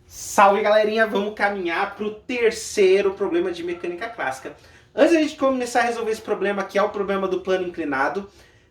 Salve galerinha, vamos caminhar para o terceiro problema de mecânica clássica. Antes de a gente começar a resolver esse problema, que é o problema do plano inclinado,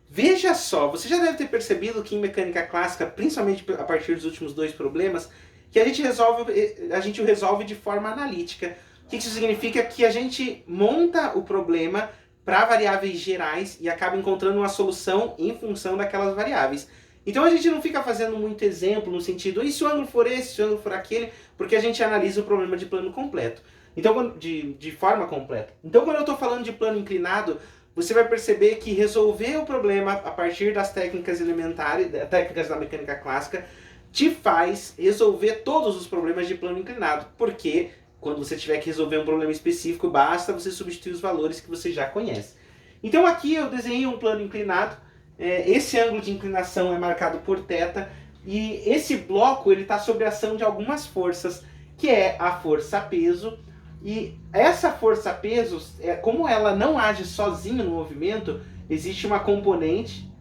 veja só, você já deve ter percebido que em mecânica clássica, principalmente a partir dos últimos dois problemas, que a gente o resolve de forma analítica. O que isso significa? Que a gente monta o problema para variáveis gerais e acaba encontrando uma solução em função daquelas variáveis. Então a gente não fica fazendo muito exemplo no sentido, e se o ângulo for esse, se o ângulo for aquele, porque a gente analisa o problema de plano completo. Então, de forma completa. Então quando eu estou falando de plano inclinado, você vai perceber que resolver o problema a partir das técnicas elementares, técnicas da mecânica clássica, te faz resolver todos os problemas de plano inclinado. Porque quando você tiver que resolver um problema específico, basta você substituir os valores que você já conhece. Então aqui eu desenhei um plano inclinado. Esse ângulo de inclinação é marcado por θ e esse bloco ele está sob a ação de algumas forças, que é a força-peso. E essa força-peso, como ela não age sozinha no movimento, existe uma componente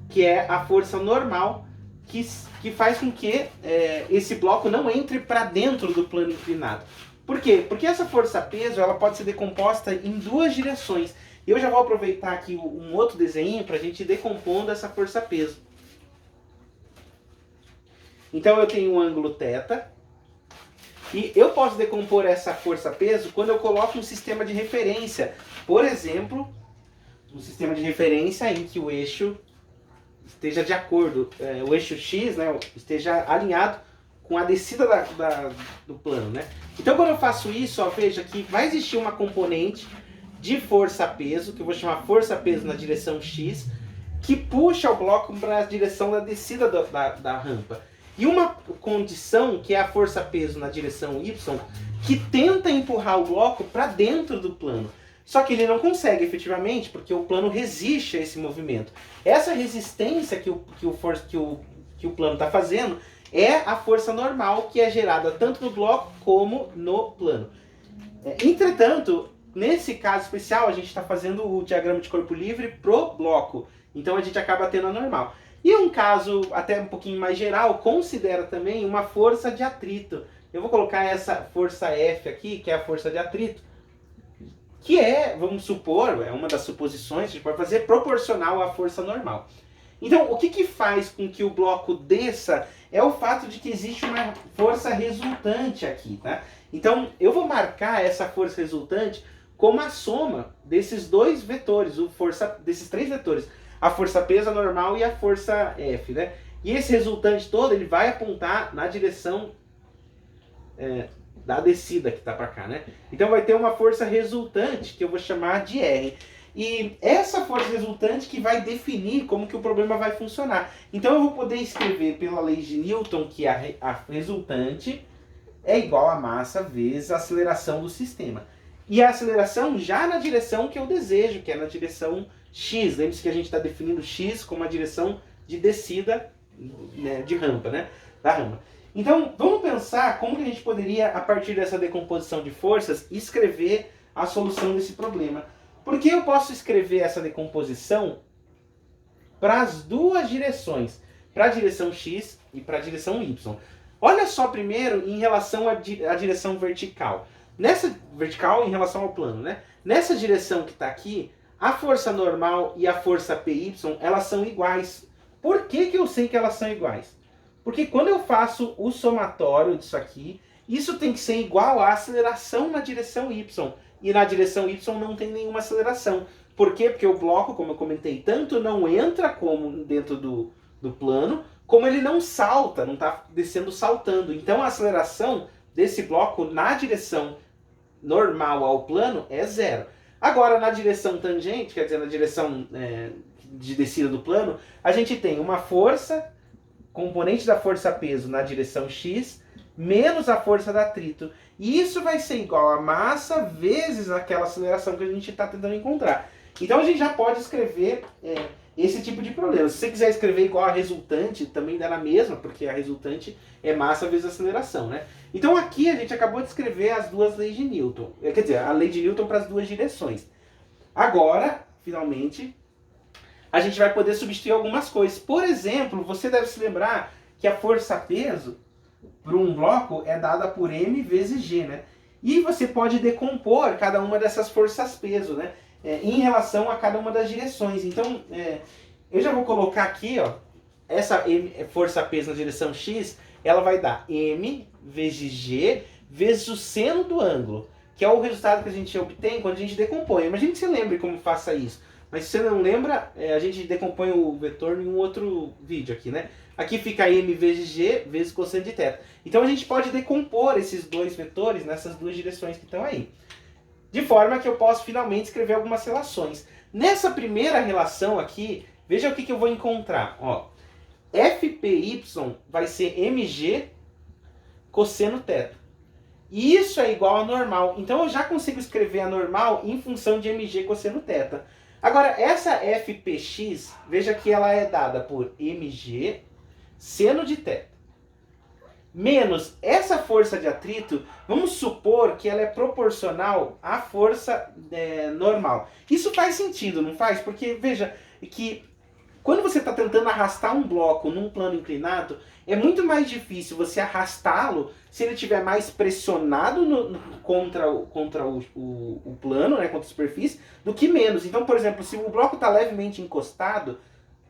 que é a força normal, que faz com que esse bloco não entre para dentro do plano inclinado. Por quê? Porque essa força-peso ela pode ser decomposta em duas direções. Eu já vou aproveitar aqui um outro desenho para a gente ir decompondo essa força-peso. Então eu tenho um ângulo θ. E eu posso decompor essa força-peso quando eu coloco um sistema de referência. Por exemplo, um sistema de referência em que o eixo esteja de acordo, o eixo x, né, esteja alinhado com a descida do plano. Né? Então quando eu faço isso, ó, veja que vai existir uma componente de força-peso, que eu vou chamar força-peso na direção x, que puxa o bloco para a direção da descida da rampa. E uma condição, que é a força-peso na direção y, que tenta empurrar o bloco para dentro do plano. Só que ele não consegue efetivamente, porque o plano resiste a esse movimento. Essa resistência que o plano está fazendo é a força normal que é gerada tanto no bloco como no plano. Entretanto, nesse caso especial, a gente está fazendo o diagrama de corpo livre pro bloco. Então a gente acaba tendo a normal. E um caso até um pouquinho mais geral, considera também uma força de atrito. Eu vou colocar essa força F aqui, que é a força de atrito, que é, vamos supor, é uma das suposições que a gente pode fazer, proporcional à força normal. Então, o que faz com que o bloco desça é o fato de que existe uma força resultante aqui, tá? Então, eu vou marcar essa força resultante como a soma desses dois vetores, desses três vetores, a força-peso, a normal e a força F, né? E esse resultante todo, ele vai apontar na direção da descida que está para cá, né? Então vai ter uma força resultante que eu vou chamar de R. E essa força resultante que vai definir como que o problema vai funcionar. Então eu vou poder escrever pela lei de Newton que a resultante é igual a massa vezes a aceleração do sistema. E a aceleração já na direção que eu desejo, que é na direção x. Lembre-se que a gente está definindo x como a direção de descida, né, de rampa, né? Da rampa. Então, vamos pensar como que a gente poderia, a partir dessa decomposição de forças, escrever a solução desse problema. Porque eu posso escrever essa decomposição para as duas direções, para a direção x e para a direção y. Olha só primeiro em relação à direção vertical. Nessa vertical em relação ao plano, né? Nessa direção que está aqui, a força normal e a força PY, elas são iguais. Por que eu sei que elas são iguais? Porque quando eu faço o somatório disso aqui, isso tem que ser igual à aceleração na direção Y. E na direção Y não tem nenhuma aceleração. Por quê? Porque o bloco, como eu comentei, tanto não entra como dentro do plano, como ele não salta, não está descendo saltando. Então a aceleração desse bloco na direção normal ao plano é zero. Agora, na direção tangente, quer dizer, na direção de descida do plano, a gente tem uma força, componente da força-peso na direção x, menos a força de atrito. E isso vai ser igual a massa vezes aquela aceleração que a gente está tentando encontrar. Então a gente já pode escrever esse tipo de problema. Se você quiser escrever igual a resultante, também dá na mesma, porque a resultante é massa vezes aceleração, né? Então aqui a gente acabou de escrever as duas leis de Newton. Quer dizer, a lei de Newton para as duas direções. Agora, finalmente, a gente vai poder substituir algumas coisas. Por exemplo, você deve se lembrar que a força-peso para um bloco é dada por m vezes g, né? E você pode decompor cada uma dessas forças-peso, né? Em relação a cada uma das direções. Então, eu já vou colocar aqui, ó, essa força-peso na direção x, ela vai dar m vezes g vezes o seno do ângulo, que é o resultado que a gente obtém quando a gente decompõe. Imagina que você lembre como faça isso. Mas se você não lembra, a gente decompõe o vetor em um outro vídeo aqui, né? Aqui fica m vezes g vezes cosseno de θ. Então a gente pode decompor esses dois vetores nessas duas direções que estão aí. De forma que eu posso finalmente escrever algumas relações. Nessa primeira relação aqui, veja o que eu vou encontrar. Ó, FPY vai ser mg cosseno θ. E isso é igual a normal. Então eu já consigo escrever a normal em função de mg cosseno θ. Agora, essa fpx, veja que ela é dada por mg seno de θ. Menos essa força de atrito, vamos supor que ela é proporcional à força normal. Isso faz sentido, não faz? Porque, veja, que quando você está tentando arrastar um bloco num plano inclinado, é muito mais difícil você arrastá-lo se ele estiver mais pressionado contra o plano, né, contra a superfície, do que menos. Então, por exemplo, se o bloco está levemente encostado,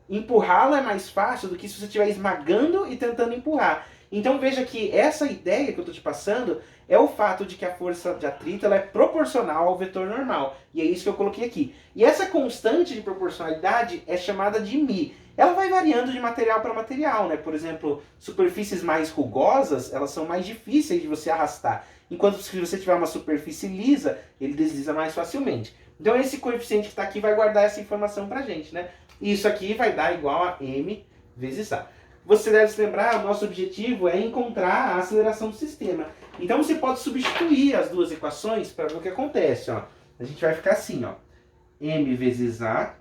empurrá-lo é mais fácil do que se você estiver esmagando e tentando empurrar. Então veja que essa ideia que eu estou te passando é o fato de que a força de atrito ela é proporcional ao vetor normal. E é isso que eu coloquei aqui. E essa constante de proporcionalidade é chamada de μ. Ela vai variando de material para material, né? Por exemplo, superfícies mais rugosas, elas são mais difíceis de você arrastar. Enquanto se você tiver uma superfície lisa, ele desliza mais facilmente. Então esse coeficiente que está aqui vai guardar essa informação para a gente, né? E isso aqui vai dar igual a m vezes a. Você deve se lembrar, o nosso objetivo é encontrar a aceleração do sistema. Então você pode substituir as duas equações para ver o que acontece. Ó. A gente vai ficar assim, ó. M vezes A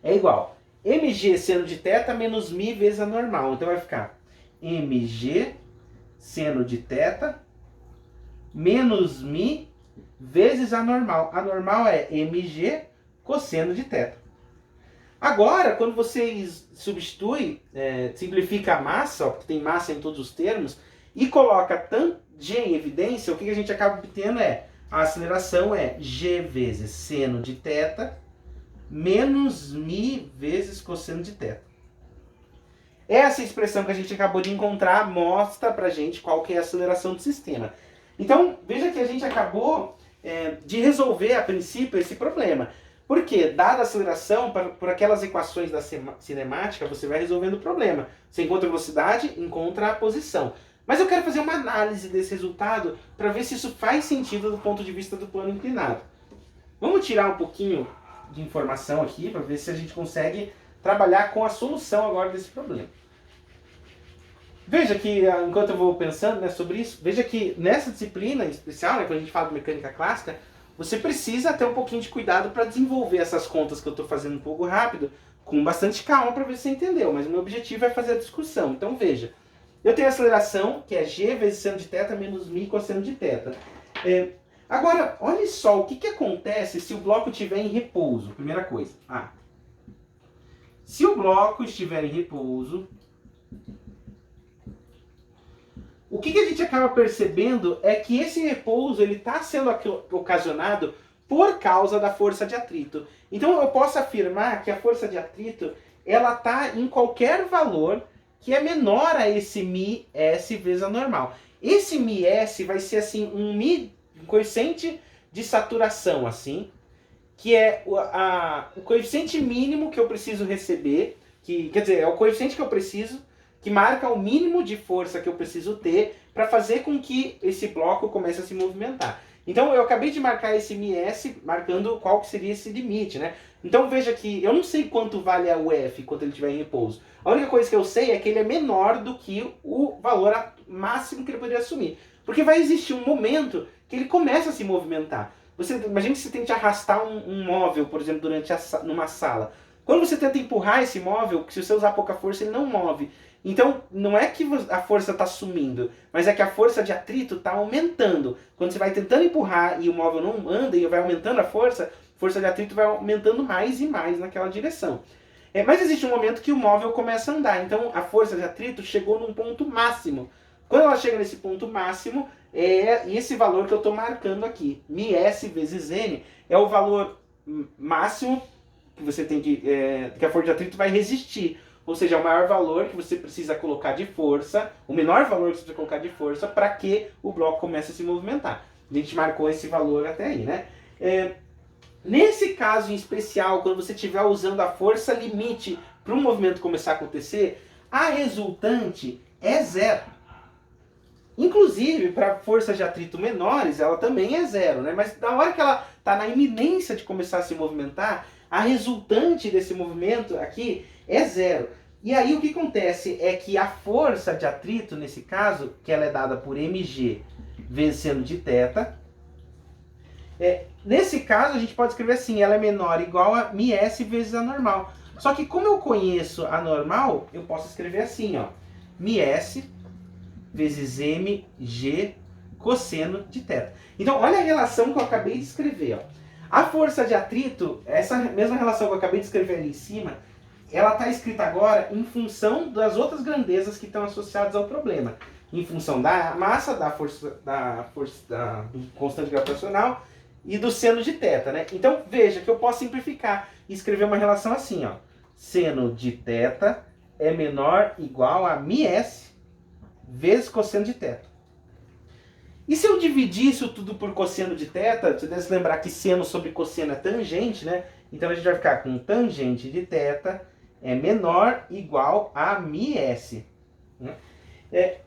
é igual mg seno de θ menos μ vezes a normal. Então vai ficar mg seno de θ menos μ vezes a normal. A normal é mg cosseno de θ. Agora, quando você substitui, simplifica a massa, ó, porque tem massa em todos os termos, e coloca tanto g em evidência, o que a gente acaba obtendo é a aceleração é g vezes seno de θ menos μ vezes cosseno de θ. Essa expressão que a gente acabou de encontrar mostra pra gente qual que é a aceleração do sistema. Então, veja que a gente acabou de resolver, a princípio, esse problema. Porque, dada a aceleração, por aquelas equações da cinemática, você vai resolvendo o problema. Você encontra a velocidade, encontra a posição. Mas eu quero fazer uma análise desse resultado para ver se isso faz sentido do ponto de vista do plano inclinado. Vamos tirar um pouquinho de informação aqui para ver se a gente consegue trabalhar com a solução agora desse problema. Veja que, enquanto eu vou pensando, né, sobre isso, veja que nessa disciplina em especial, né, quando a gente fala de mecânica clássica, você precisa ter um pouquinho de cuidado para desenvolver essas contas que eu estou fazendo um pouco rápido, com bastante calma para ver se você entendeu. Mas o meu objetivo é fazer a discussão. Então veja, eu tenho a aceleração, que é g vezes seno de θ menos μ cosseno de θ. Agora, olha só, o que acontece se o bloco estiver em repouso? Primeira coisa. Se o bloco estiver em repouso, o que a gente acaba percebendo é que esse repouso está sendo ocasionado por causa da força de atrito. Então eu posso afirmar que a força de atrito ela está em qualquer valor que é menor a esse μs vezes a normal. Esse μs vai ser assim um coeficiente de saturação, assim, que é o coeficiente mínimo que eu preciso receber, quer dizer, é o coeficiente que eu preciso, que marca o mínimo de força que eu preciso ter para fazer com que esse bloco comece a se movimentar. Então eu acabei de marcar esse ms, marcando qual que seria esse limite, né? Então veja que eu não sei quanto vale o F quando ele estiver em repouso. A única coisa que eu sei é que ele é menor do que o valor máximo que ele poderia assumir. Porque vai existir um momento que ele começa a se movimentar. Imagina que você tente arrastar um móvel, por exemplo, numa sala. Quando você tenta empurrar esse móvel, se você usar pouca força, ele não move. Então, não é que a força está sumindo, mas é que a força de atrito está aumentando. Quando você vai tentando empurrar e o móvel não anda e vai aumentando a força de atrito vai aumentando mais e mais naquela direção. Mas existe um momento que o móvel começa a andar, então a força de atrito chegou num ponto máximo. Quando ela chega nesse ponto máximo, é esse valor que eu estou marcando aqui. μS vezes N é o valor máximo que você tem que a força de atrito vai resistir. Ou seja, é o maior valor que você precisa colocar de força, o menor valor que você precisa colocar de força para que o bloco comece a se movimentar. A gente marcou esse valor até aí, né? Nesse caso em especial, quando você estiver usando a força limite para o movimento começar a acontecer, a resultante é zero. Inclusive, para forças de atrito menores, ela também é zero, né? Mas na hora que ela está na iminência de começar a se movimentar, a resultante desse movimento aqui é zero. E aí o que acontece é que a força de atrito, nesse caso, que ela é dada por mg vezes seno de θ, nesse caso a gente pode escrever assim, ela é menor ou igual a μs vezes a normal. Só que como eu conheço a normal, eu posso escrever assim, ó, μs vezes mg cosseno de θ. Então olha a relação que eu acabei de escrever, ó. A força de atrito, essa mesma relação que eu acabei de escrever ali em cima, ela está escrita agora em função das outras grandezas que estão associadas ao problema. Em função da massa, do constante gravitacional e do seno de θ, né? Então veja que eu posso simplificar e escrever uma relação assim, ó. Seno de θ é menor ou igual a μs vezes cosseno de θ. E se eu dividir isso tudo por cosseno de θ, você deve se lembrar que seno sobre cosseno é tangente, né? Então a gente vai ficar com tangente de θ é menor ou igual a μs.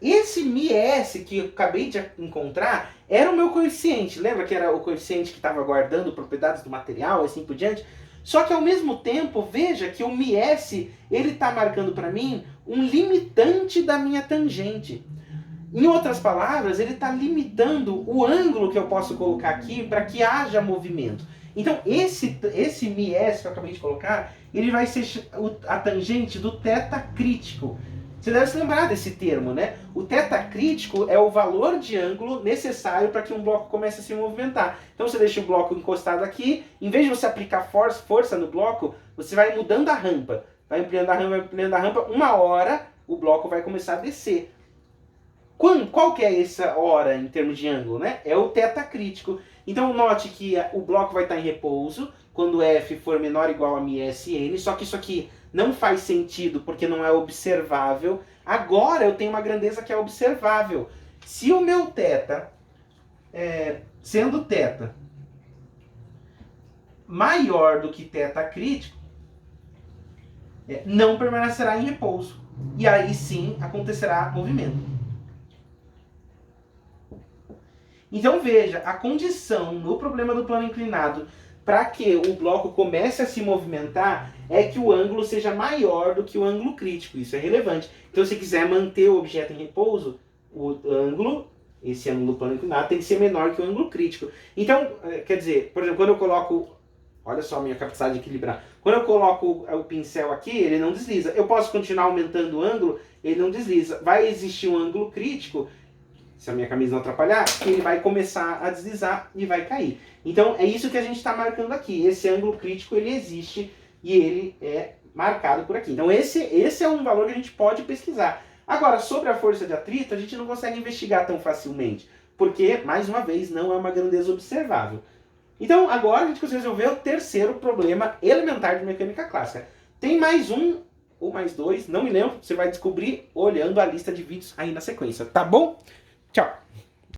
Esse μs que eu acabei de encontrar era o meu coeficiente. Lembra que era o coeficiente que estava guardando propriedades do material, assim por diante? Só que ao mesmo tempo, veja que o μs ele está marcando para mim um limitante da minha tangente. Em outras palavras, ele está limitando o ângulo que eu posso colocar aqui para que haja movimento. Então, esse μs que eu acabei de colocar, ele vai ser a tangente do θ crítico. Você deve se lembrar desse termo, né? O θ crítico é o valor de ângulo necessário para que um bloco comece a se movimentar. Então, você deixa o bloco encostado aqui, em vez de você aplicar força no bloco, você vai mudando a rampa. Vai ampliando a rampa, uma hora o bloco vai começar a descer. Qual que é essa hora em termos de ângulo, né? É o θ crítico. Então note que o bloco vai estar em repouso quando F for menor ou igual a μsn, só que isso aqui não faz sentido porque não é observável. Agora eu tenho uma grandeza que é observável. Se o meu θ, sendo θ maior do que θ crítico, não permanecerá em repouso. E aí sim acontecerá movimento. Então veja, a condição no problema do plano inclinado para que o bloco comece a se movimentar é que o ângulo seja maior do que o ângulo crítico. Isso é relevante. Então se quiser manter o objeto em repouso, o ângulo, esse ângulo do plano inclinado, tem que ser menor que o ângulo crítico. Então, quer dizer, por exemplo, quando eu coloco, olha só a minha capacidade de equilibrar, quando eu coloco o pincel aqui, ele não desliza. Eu posso continuar aumentando o ângulo, ele não desliza. Vai existir um ângulo crítico, se a minha camisa não atrapalhar, ele vai começar a deslizar e vai cair. Então é isso que a gente está marcando aqui. Esse ângulo crítico ele existe e ele é marcado por aqui. Então esse é um valor que a gente pode pesquisar. Agora, sobre a força de atrito, a gente não consegue investigar tão facilmente, porque, mais uma vez, não é uma grandeza observável. Então agora a gente consegue resolver o terceiro problema elementar de mecânica clássica. Tem mais um ou mais dois, não me lembro, você vai descobrir olhando a lista de vídeos aí na sequência, tá bom? Tchau!